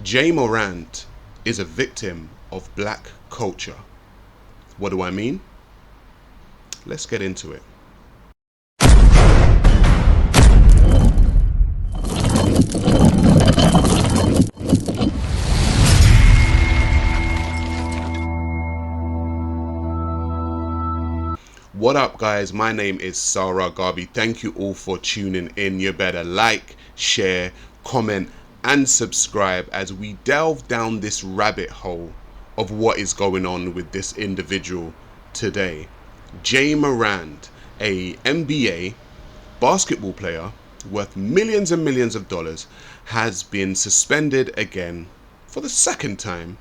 Jay Morant is a victim of black culture. What do I mean? Let's get into it. What up, guys? My name is Sa Ra Garvey. Thank you all for tuning in. You better like, share, comment, and subscribe as we delve down this rabbit hole of what is going on with this individual today. Jay Morant, a NBA basketball player worth millions and millions of dollars, has been suspended again for the second time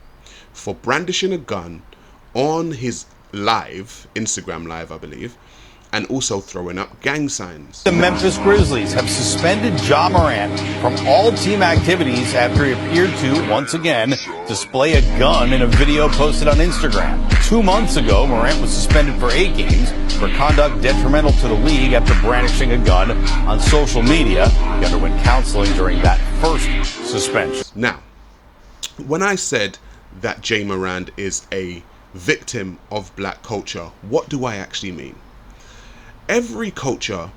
for brandishing a gun on his Instagram live, I believe, and also throwing up gang signs. The Memphis Grizzlies have suspended Ja Morant from all team activities after he appeared to, once again, display a gun in a video posted on Instagram. 2 months ago, Morant was suspended for 8 games for conduct detrimental to the league after brandishing a gun on social media. He underwent counseling during that first suspension. Now, when I said that Jay Morant is a victim of black culture, what do I actually mean? Every culture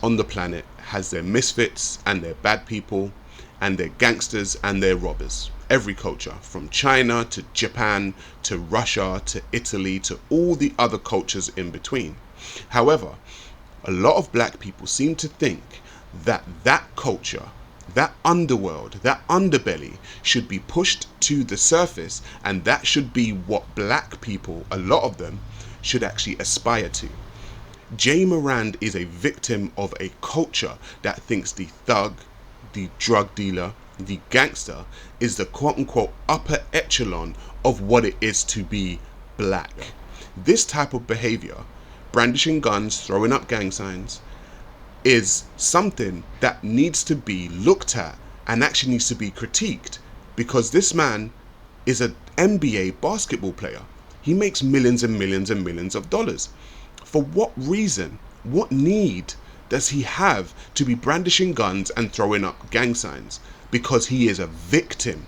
on the planet has their misfits and their bad people and their gangsters and their robbers. Every culture, from China to Japan to Russia to Italy to all the other cultures in between. However, a lot of black people seem to think that that culture, that underworld, that underbelly should be pushed to the surface, and that should be what black people, a lot of them, should actually aspire to. Jay Morant is a victim of a culture that thinks the thug, the drug dealer, the gangster is the quote-unquote upper echelon of what it is to be black. This type of behavior, brandishing guns, throwing up gang signs, is something that needs to be looked at and actually needs to be critiqued, because this man is an NBA basketball player. He makes millions and millions and millions of dollars. For what reason, what need does he have to be brandishing guns and throwing up gang signs? Because he is a victim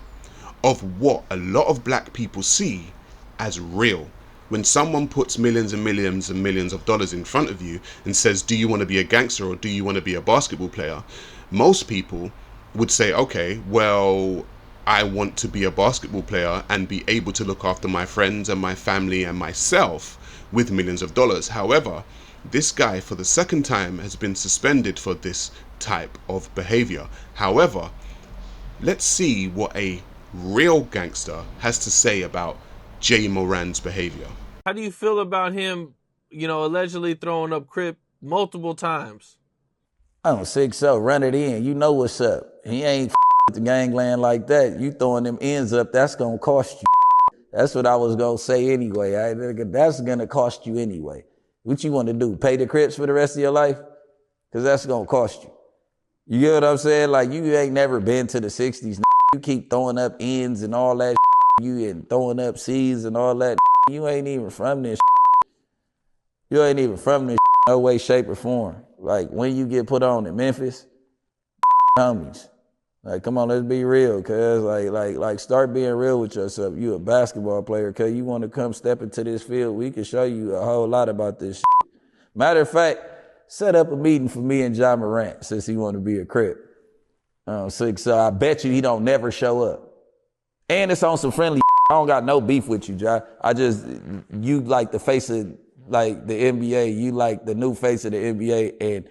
of what a lot of black people see as real. When someone puts millions and millions and millions of dollars in front of you and says, do you want to be a gangster or do you want to be a basketball player? Most people would say, okay, well, I want to be a basketball player and be able to look after my friends and my family and myself with millions of dollars. However, this guy for the second time has been suspended for this type of behavior. However, let's see what a real gangster has to say about Jay Morant's behavior. How do you feel about him, allegedly throwing up Crip multiple times? I don't think so. Run it in. You know what's up. He ain't with the gangland like that. You throwing them ends up, that's going to cost you. That's what I was going to say anyway. That's going to cost you anyway. What you want to do? Pay the Crips for the rest of your life? Because that's going to cost you. You get what I'm saying? Like, you ain't never been to the 60s. You keep throwing up ends and all that. You and throwing up C's and all that. You ain't even from this. You ain't even from this. No way, shape, or form. Like, when you get put on in Memphis, homies. Like, come on, let's be real, cuz. Like, start being real with yourself. You a basketball player, cuz. You want to come step into this field, we can show you a whole lot about this shit. Matter of fact, set up a meeting for me and Ja Morant, since he want to be a Crip. So I bet you he don't never show up. And it's on some friendly. I don't got no beef with you, Ja. You like the face of like the NBA. You like the new face of the NBA, and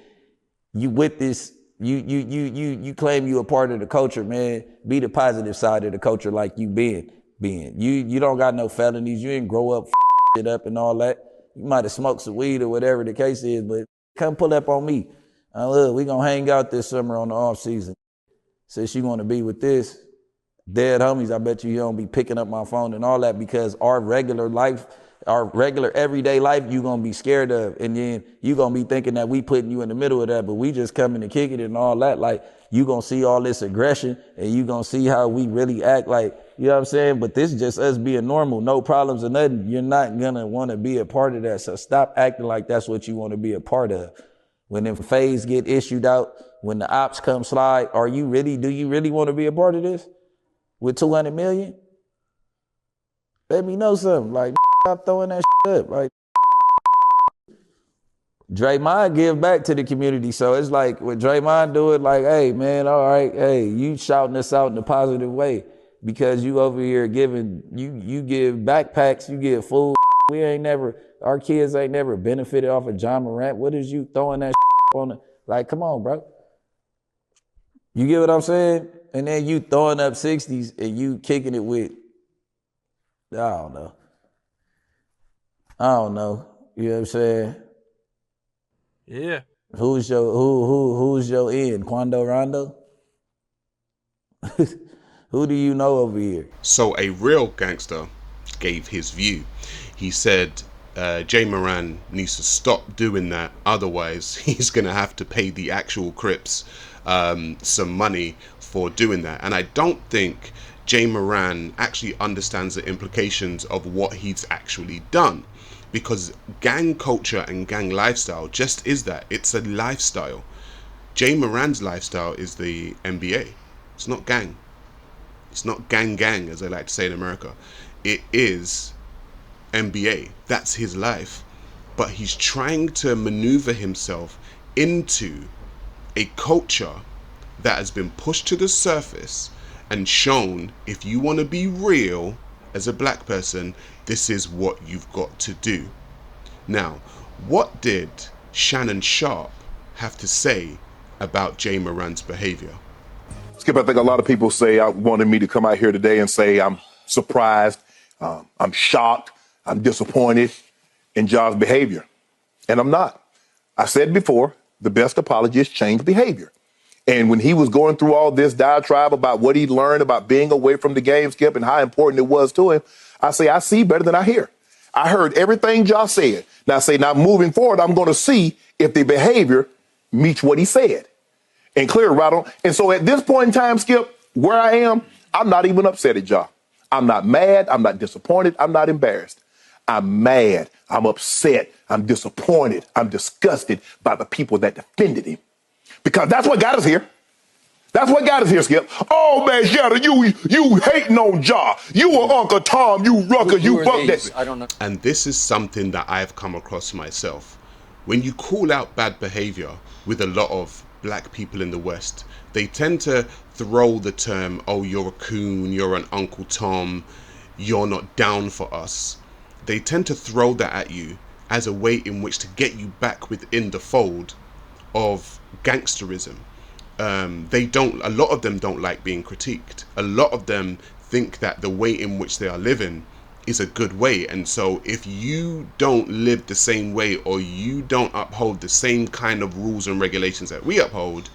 you with this. You claim you a part of the culture, man. Be the positive side of the culture, like you been. You don't got no felonies. You didn't grow up shit up and all that. You might have smoked some weed or whatever the case is, but come pull up on me. Look, we gonna hang out this summer on the off season. Since you want to be with this. Dead homies, I bet you don't be picking up my phone and all that, because our regular life, our regular everyday life, you gonna be scared of, and then you gonna be thinking that we putting you in the middle of that, but we just coming to kick it and all that. Like, you gonna see all this aggression and you gonna see how we really act, like, you know what I'm saying? But this is just us being normal, no problems or nothing. You're not gonna want to be a part of that, so stop acting like that's what you want to be a part of. When them phase get issued out, when the ops come slide, do you really want to be a part of this? with 200 million? Let me know something. Like, stop throwing that up. Like, Draymond give back to the community. So it's like, when Draymond do it, like, hey, man, all right, hey, you shouting us out in a positive way because you over here giving, you give backpacks, you give food. We ain't never, our kids ain't never benefited off of John Morant. What is you throwing that on the, like, come on, bro. You get what I'm saying? And then you throwing up 60s and you kicking it with, I don't know. You know what I'm saying? Yeah. Who's your end? Quando Rondo? Who do you know over here? So a real gangster gave his view. He said Jay Moran needs to stop doing that, otherwise he's going to have to pay the actual Crips some money for doing that. And I don't think Jay Moran actually understands the implications of what he's actually done, because gang culture and gang lifestyle just is that. It's a lifestyle. Jay Moran's lifestyle is the NBA. It's not gang. It's not gang, as they like to say in America. It is NBA. That's his life. But he's trying to maneuver himself into a culture that has been pushed to the surface and shown, if you want to be real as a black person, this is what you've got to do. Now, what did Shannon Sharpe have to say about Jay Moran's behavior? Skip, I think a lot of people say I wanted me to come out here today and say I'm surprised, I'm shocked, I'm disappointed in Ja's behavior. And I'm not. I said before, the best apology is change behavior. And when he was going through all this diatribe about what he learned about being away from the game, Skip, and how important it was to him, I say I see better than I hear. I heard everything Ja said. Now moving forward, I'm going to see if the behavior meets what he said. And clear right on. And so at this point in time, Skip, where I am, I'm not even upset at Ja. I'm not mad. I'm not disappointed. I'm not embarrassed. I'm mad. I'm upset. I'm disappointed. I'm disgusted by the people that defended him. Because that's what got us here. That's what got us here, Skip. Oh, man, Shannon, you hating on Ja. You were Uncle Tom, you rucker, you fuck that. I don't know. And this is something that I've come across myself. When you call out bad behavior with a lot of black people in the West, they tend to throw the term, oh, you're a coon, you're an Uncle Tom, you're not down for us. They tend to throw that at you as a way in which to get you back within the fold of gangsterism. A lot of them don't like being critiqued. A lot of them think that the way in which they are living is a good way. And so if you don't live the same way, or you don't uphold the same kind of rules and regulations that we uphold,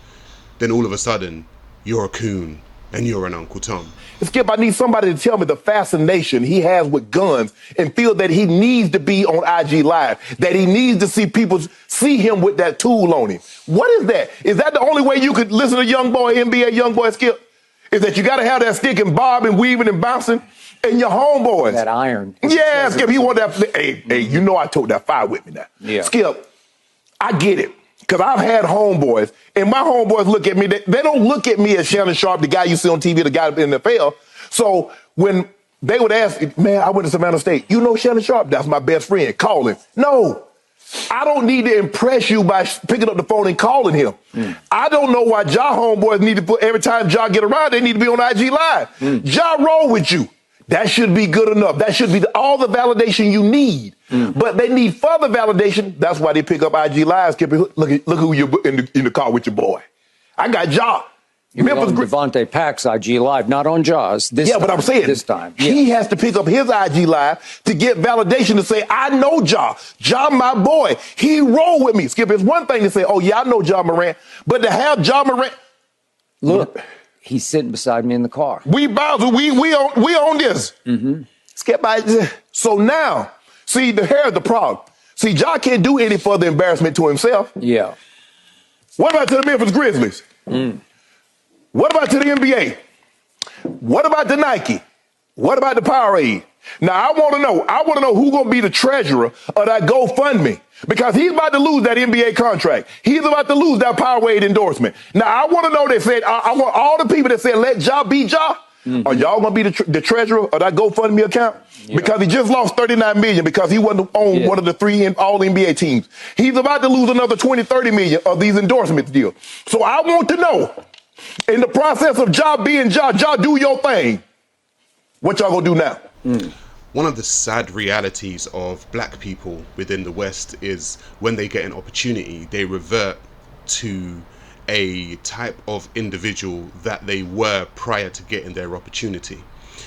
then all of a sudden you're a coon and you're an Uncle Tom. Skip, I need somebody to tell me the fascination he has with guns and feel that he needs to be on IG Live, that he needs to see people see him with that tool on him. What is that? Is that the only way you could listen to young boy, NBA young boy, Skip? Is that you got to have that stick and bob and weaving and bouncing? And your homeboys. That iron. Yeah, Skip, he want that. Hey, you know I took that fire with me now. Yeah. Skip, I get it. Because I've had homeboys, and my homeboys look at me. They don't look at me as Shannon Sharpe, the guy you see on TV, the guy in the NFL. So when they would ask, man, I went to Savannah State. You know Shannon Sharpe? That's my best friend. Call him. No. I don't need to impress you by picking up the phone and calling him. I don't know why Ja homeboys need to put, every time Ja get around, they need to be on IG Live. Ja roll with you. That should be good enough. That should be all the validation you need. But they need further validation. That's why they pick up IG Live. Look who you're in the car with your boy. I got Ja. You on Devontae Pack's IG Live, not on Ja's. But I'm saying this time he has to pick up his IG Live to get validation to say, I know Ja. Ja, my boy. He roll with me. Skip, it's one thing to say, oh, yeah, I know Ja Morant. But to have Ja Morant. Look, he's sitting beside me in the car. We on this. Skip, so now, see, here's the problem. See, Ja can't do any further embarrassment to himself. Yeah. What about to the Memphis Grizzlies? What about to the NBA? What about the Nike? What about the Powerade? Now, I want to know who's going to be the treasurer of that GoFundMe, because he's about to lose that NBA contract. He's about to lose that Powerade endorsement. Now, I want to know, they said, I want all the people that said, let Ja be Ja. Are y'all gonna be the treasurer of that GoFundMe account? Yeah. Because he just lost $39 million because he wasn't on one of the 3 all NBA teams. He's about to lose another 20, 30 million of these endorsements deals. So I want to know, in the process of Ja being Ja, do your thing. What y'all gonna do now? One of the sad realities of black people within the West is when they get an opportunity, they revert to a type of individual that they were prior to getting their opportunity.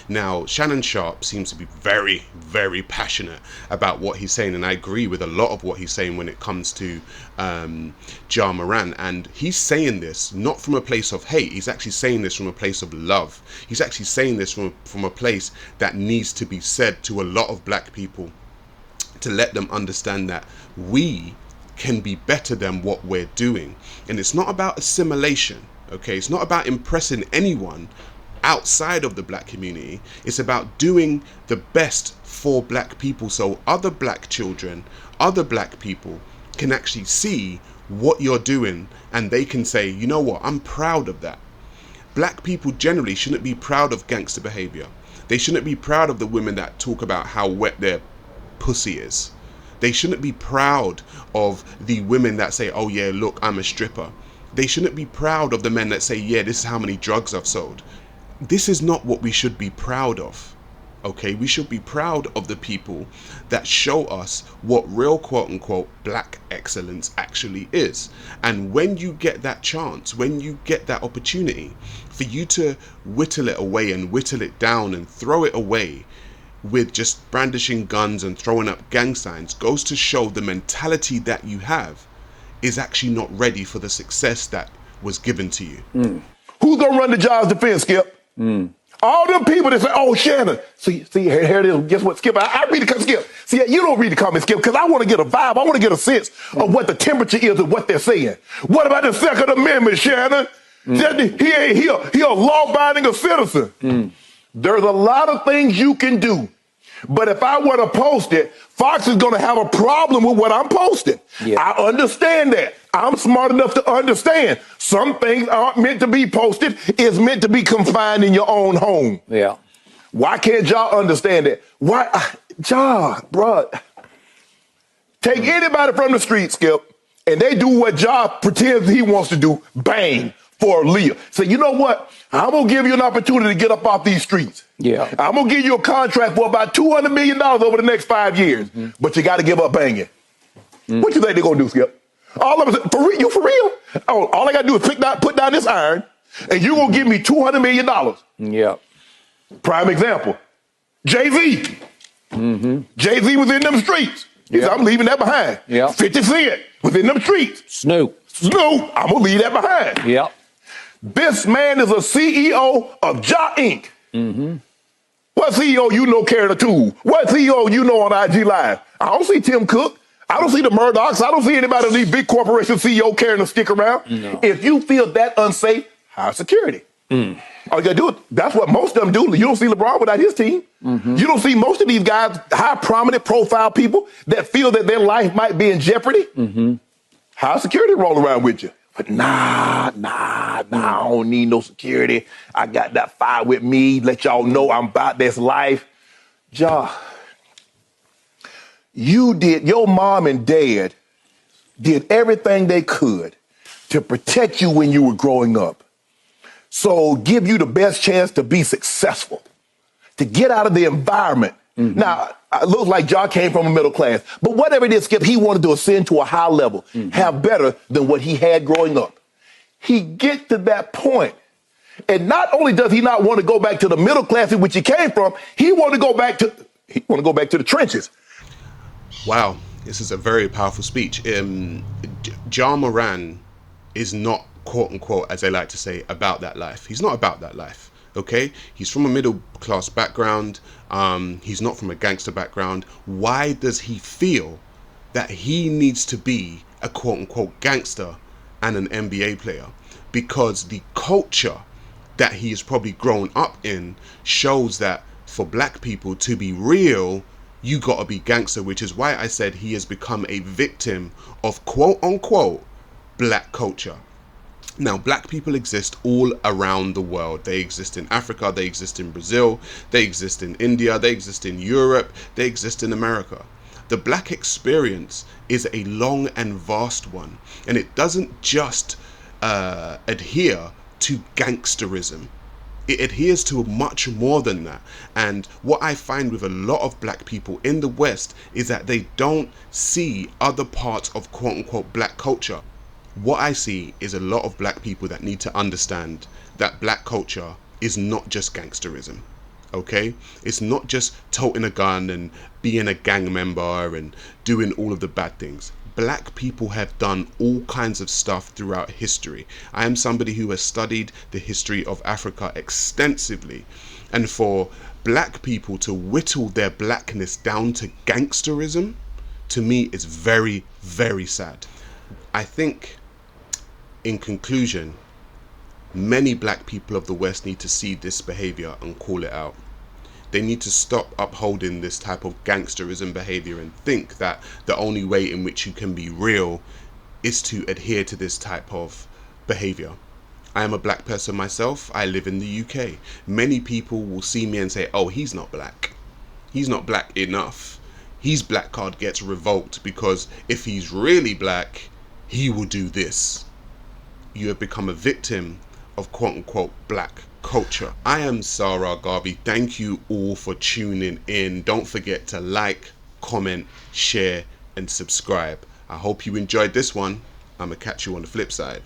Now, Shannon Sharp seems to be very, very passionate about what he's saying, and I agree with a lot of what he's saying when it comes to Ja Morant. And he's saying this not from a place of hate. He's actually saying this from a place of love. He's actually saying this from a place that needs to be said to a lot of black people, to let them understand that we can be better than what we're doing. And it's not about assimilation, okay? It's not about impressing anyone outside of the black community. It's about doing the best for black people, so other black children, other black people can actually see what you're doing, and they can say, you know what, I'm proud of that. Black people generally shouldn't be proud of gangster behavior. They shouldn't be proud of the women that talk about how wet their pussy is. They shouldn't be proud of the women that say, oh yeah, look, I'm a stripper. They shouldn't be proud of the men that say, yeah, this is how many drugs I've sold. This is not what we should be proud of, okay? We should be proud of the people that show us what real quote-unquote black excellence actually is. And when you get that chance, when you get that opportunity, for you to whittle it away and whittle it down and throw it away with just brandishing guns and throwing up gang signs, goes to show the mentality that you have is actually not ready for the success that was given to you. Who's gonna run the Jaws defense, Skip? All them people that say, oh, Shannon. See, here it is. Guess what, Skip? I read the Skip. See, you don't read the comments, Skip, because I want to get a vibe. I want to get a sense of what the temperature is of what they're saying. What about the Second Amendment, Shannon? He a law-abiding citizen. There's a lot of things you can do. But if I were to post it, Fox is going to have a problem with what I'm posting. Yeah. I understand that. I'm smart enough to understand some things aren't meant to be posted. It's meant to be confined in your own home. Yeah. Why can't y'all understand that? Why, bro, take anybody from the street, Skip, and they do what Ja pretends he wants to do, bang, for Leah. Say, you know what? I'm going to give you an opportunity to get up off these streets. Yeah. I'm going to give you a contract for about $200 million over the next 5 years. But you got to give up banging. What you think they're going to do, Skip? All of us, you for real? Oh, all I got to do is put down this iron, and you're going to give me $200 million. Yeah. Prime example, Jay-Z. Jay-Z was in them streets. He said, I'm leaving that behind. Yeah. 50 Cent was in them streets. Snoop, I'm going to leave that behind. Yeah. This man is a CEO of Ja Inc. What CEO you know carrying a tool? What CEO you know on IG Live? I don't see Tim Cook. I don't see the Murdochs. I don't see anybody in these big corporation CEO carrying a stick around. No. If you feel that unsafe, hire security. All you gotta do it. That's what most of them do. You don't see LeBron without his team. You don't see most of these guys, high prominent profile people that feel that their life might be in jeopardy. Hire security roll around with you. But nah, I don't need no security. I got that fire with me. Let y'all know I'm about this life. Ja, your mom and dad did everything they could to protect you when you were growing up. So give you the best chance to be successful, to get out of the environment. Now, it looks like Ja came from a middle class, but whatever it is, Skip, he wanted to ascend to a high level, have better than what he had growing up. He gets to that point, and not only does he not want to go back to the middle class in which he came from, he want to go back to the trenches. Wow, this is a very powerful speech. Ja Morant is not, quote unquote, as they like to say, about that life. He's not about that life. Okay, he's from a middle class background. He's not from a gangster background. Why does he feel that he needs to be a quote unquote gangster and an NBA player? Because the culture that he has probably grown up in shows that for black people to be real, you gotta be gangster, which is why I said he has become a victim of quote unquote black culture. Now, black people exist all around the world. They exist in Africa, they exist in Brazil, they exist in India, they exist in Europe, they exist in America. The black experience is a long and vast one, and it doesn't just adhere to gangsterism. It adheres to much more than that. And what I find with a lot of black people in the West is that they don't see other parts of quote unquote black culture. What I see is a lot of black people that need to understand that black culture is not just gangsterism. Okay? It's not just toting a gun and being a gang member and doing all of the bad things. Black people have done all kinds of stuff throughout history. I am somebody who has studied the history of Africa extensively. And for black people to whittle their blackness down to gangsterism, to me, is very, very sad. I think, in conclusion, many black people of the West need to see this behavior and call it out. They need to stop upholding this type of gangsterism behavior and think that the only way in which you can be real is to adhere to this type of behavior. I am a black person myself. I live in the UK. Many people will see me and say, oh, he's not black. He's not black enough. His black card gets revoked because if he's really black, he will do this. You have become a victim of quote unquote black culture. I am Sa Ra Garvey. Thank you all for tuning in. Don't forget to like, comment, share, and subscribe. I hope you enjoyed this one. I'm gonna catch you on the flip side.